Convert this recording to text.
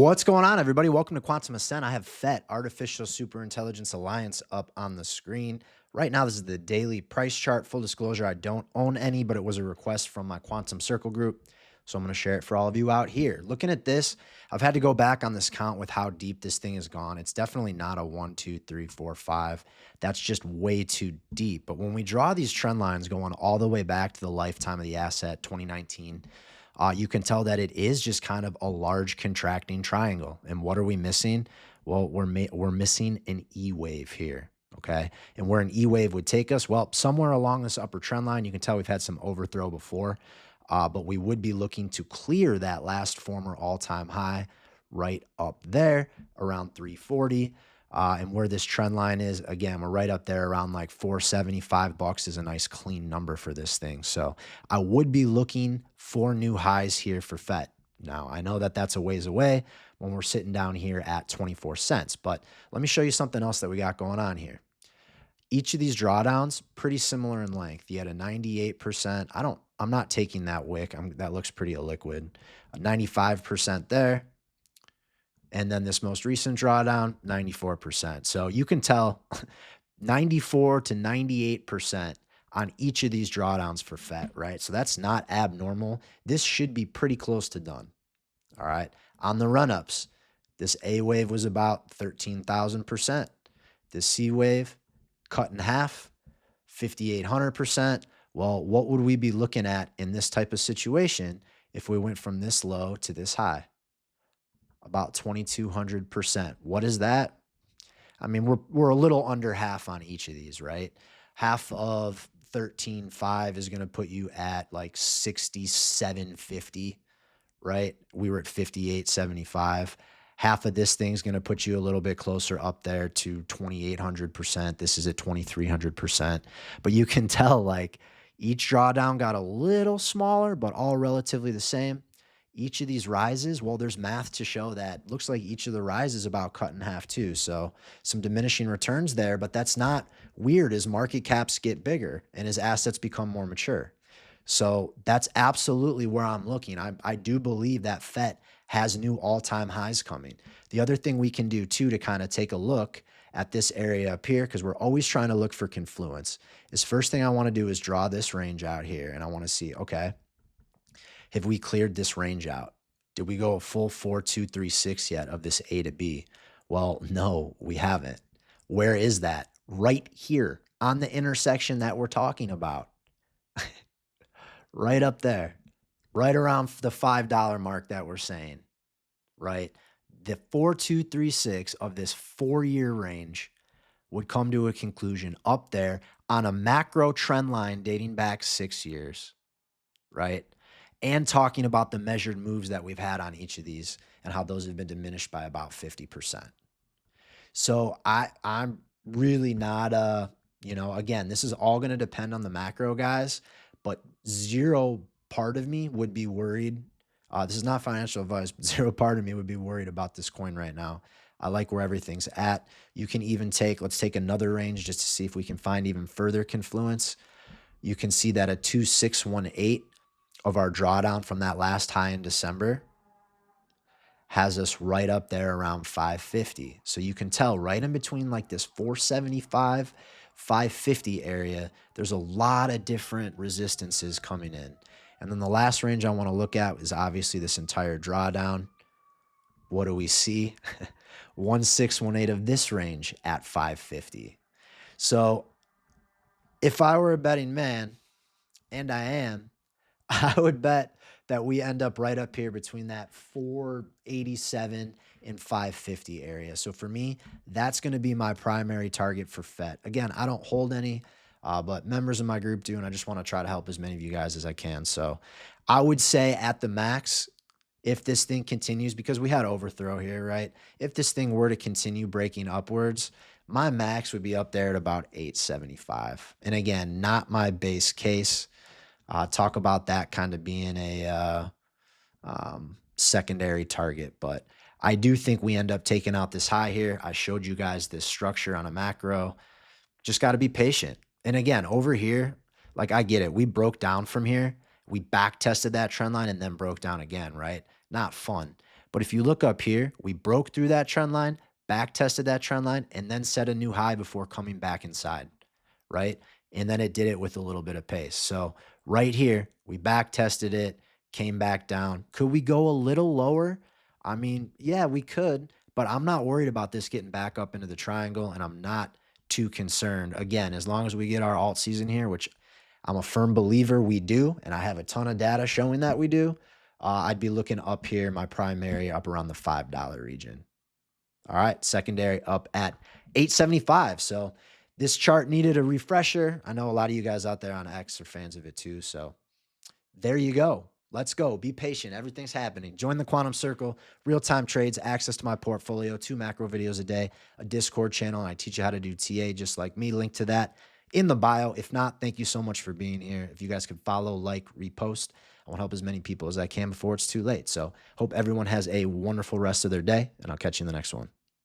What's going on, everybody? Welcome to Quantum Ascent. I have FET, Artificial Superintelligence Alliance, up on the screen. Right now, this is the daily price chart. Full disclosure, I don't own any, but it was a request from my Quantum Circle group. So I'm going to share it for all of you out here. Looking at this, I've had to go back on this count with how deep this thing has gone. It's definitely not a 1, 2, 3, 4, 5. That's just way too deep. But when we draw these trend lines going all the way back to the lifetime of the asset, 2019, you can tell that it is just kind of a large contracting triangle. And what are we missing? Well, we're missing an E wave here. Okay. And where an E wave would take us, well, somewhere along this upper trend line. You can tell we've had some overthrow before, but we would be looking to clear that last former all-time high right up there around 340. And where this trend line is, again, we're right up there around like 475 bucks is a nice clean number for this thing. So I would be looking for new highs here for FET. Now, I know that that's a ways away when we're sitting down here at 24 cents, but let me show you something else that we got going on here. Each of these drawdowns, pretty similar in length. You had a 98%. I'm not taking that wick. That looks pretty illiquid. A 95% there. And then this most recent drawdown, 94%. So you can tell 94 to 98% on each of these drawdowns for FET, right? So that's not abnormal. This should be pretty close to done. All right. On the run-ups, this A wave was about 13,000%. This C wave cut in half, 5,800%. Well, what would we be looking at in this type of situation if we went from this low to this high? About 2,200%. What is that? I mean, we're a little under half on each of these, right? Half of 13.5 is going to put you at like 67.50, right? We were at 58.75. Half of this thing's going to put you a little bit closer up there to 2,800%. This is at 2,300%. But you can tell like each drawdown got a little smaller, but all relatively the same. Each of these rises, well, there's math to show that. Looks like each of the rises about cut in half too. So some diminishing returns there, but that's not weird as market caps get bigger and as assets become more mature. So that's absolutely where I'm looking. I do believe that FET has new all-time highs coming. The other thing we can do too to kind of take a look at this area up here, because we're always trying to look for confluence, is first thing I want to do is draw this range out here. And I want to see, okay, have we cleared this range out? Did we go a full 4, 2, 3, 6 yet of this A to B? Well, no, we haven't. Where is that? Right here on the intersection that we're talking about. Right up there, right around the $5 mark that we're saying, right? The 4236 of this 4-year range would come to a conclusion up there on a macro trend line dating back 6 years, right? And talking about the measured moves that we've had on each of these and how those have been diminished by about 50%. So I'm really not, again, this is all going to depend on the macro guys, but zero part of me would be worried. This is not financial advice, but zero part of me would be worried about this coin right now. I like where everything's at. You can even let's take another range just to see if we can find even further confluence. You can see that a 2618 of our drawdown from that last high in December has us right up there around 550. So you can tell right in between like this 475, 550 area, there's a lot of different resistances coming in. And then the last range I want to look at is obviously this entire drawdown. What do we see? 1618 of this range at 550. So if I were a betting man, and I am, I would bet that we end up right up here between that 487 and 550 area. So for me, that's going to be my primary target for FET. Again, I don't hold any, but members of my group do, and I just want to try to help as many of you guys as I can. So I would say at the max, if this thing continues, because we had overthrow here, right? If this thing were to continue breaking upwards, my max would be up there at about 875. And again, not my base case. Talk about that kind of being a secondary target, but I do think we end up taking out this high here. I showed you guys this structure on a macro. Just got to be patient. And again, over here, like I get it. We broke down from here. We back tested that trend line and then broke down again, right? Not fun. But if you look up here, we broke through that trend line, back tested that trend line, and then set a new high before coming back inside, right? And then it did it with a little bit of pace. So right here, we back tested it, came back down. Could we go a little lower? I mean, yeah, we could, but I'm not worried about this getting back up into the triangle, and I'm not too concerned. Again, as long as we get our alt season here, which I'm a firm believer we do, and I have a ton of data showing that we do, I'd be looking up here, my primary up around the $5 region. All right, secondary up at 875. So this chart needed a refresher. I know a lot of you guys out there on X are fans of it too. So there you go. Let's go. Be patient. Everything's happening. Join the Quantum Circle, real-time trades, access to my portfolio, 2 macro videos a day, a Discord channel. And I teach you how to do TA just like me. Link to that in the bio. If not, thank you so much for being here. If you guys could follow, like, repost, I want to help as many people as I can before it's too late. So hope everyone has a wonderful rest of their day, and I'll catch you in the next one.